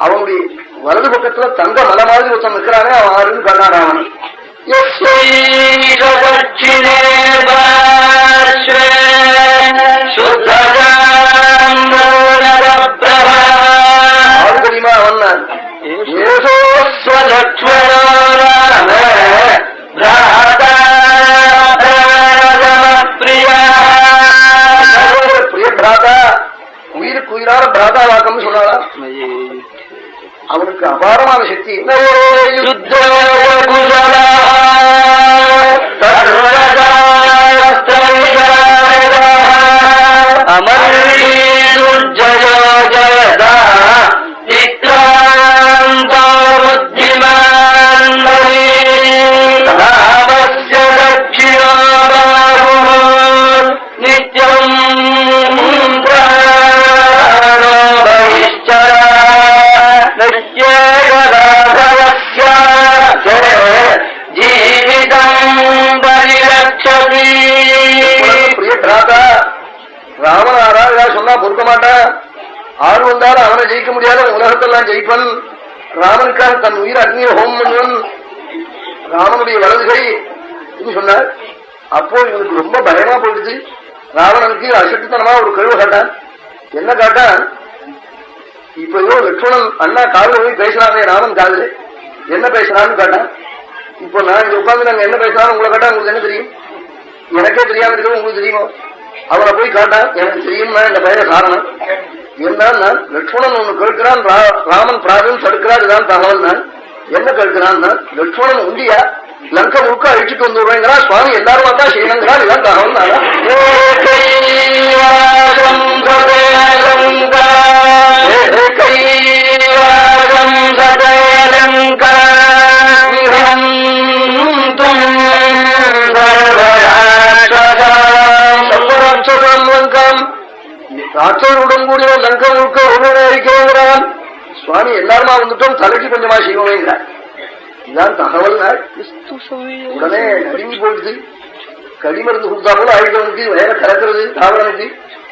அவனுடைய வலது பக்கத்துல தங்க மலை மாதிரி ஒருத்தன் நிற்கிறானே, அவன் ஆறுன்னு காட்டான் ராவன். ஆறு தெரியுமா அவன் பிரிய பிராதா, உயிருக்கு உயிரான பிராதா வாக்கம் சொன்னாரா. அவனுக்கு அபாரமான சக்தி. ராமன் ஆறா சொன்னா பொறுக்க மாட்டான். ஆறு வந்தாலும் அவனை ஜெயிக்க முடியாத உலகத்தெல்லாம் ஜெயிப்பன். ராமனுக்காக தன் உயிர் அக்னியை ஹோம் பண்ணுவன். ராமனுடைய வலதுகை சொன்னார். அப்போ இவனுக்கு ரொம்ப பயமா போயிடுச்சு. ராவணனுக்கு அசட்டுத்தனமா ஒரு கழுவு காட்டான். என்ன காட்டான்? இப்ப ஏதோ லட்சுமணன் அண்ணா காதல போய் பேசுறாங்க ராமன் காதல. என்ன பேசுறான்னு காட்டான். இப்போ நான் இங்க உட்காந்து நாங்க என்ன பேசுறான்னு உங்களை கேட்டா உங்களுக்கு என்ன தெரியும்? எனக்கே தெரியாம இருக்கிறது உங்களுக்கு தெரியுமோ? அவனை போய் காட்டான். எனக்கு தெரியும்னா இந்த பயிர காரணம் என்னன்னா, லட்சுமணன் ஒண்ணு கேட்கிறான், ராமன் பிராதம் தடுக்கிறார். இதான் தகவல். நான் என்ன கேட்கிறான்? லட்சுமணன் உண்டியா லங்கை முழுக்க அழிச்சுட்டு வந்துடுறேங்கிறா. சுவாமி எல்லாரும் பார்த்தா செய்யணுங்கிறான். இதான் தகவல். ராட்சருடன் கூடிய லங்கை முழுக்க ஒருவரை அழிக்கிறான். சுவாமி எல்லாருமா வந்துட்டோம், தலைக்கு கொஞ்சமா செய்வோங்கிறார். இதுதான் தகவல். உடனே நடுங்கி போயிடுது. கடிமருந்து கொடுத்தா கூட ஆயுதவனுக்கு வேற கலக்கிறது ராவணனுக்கு.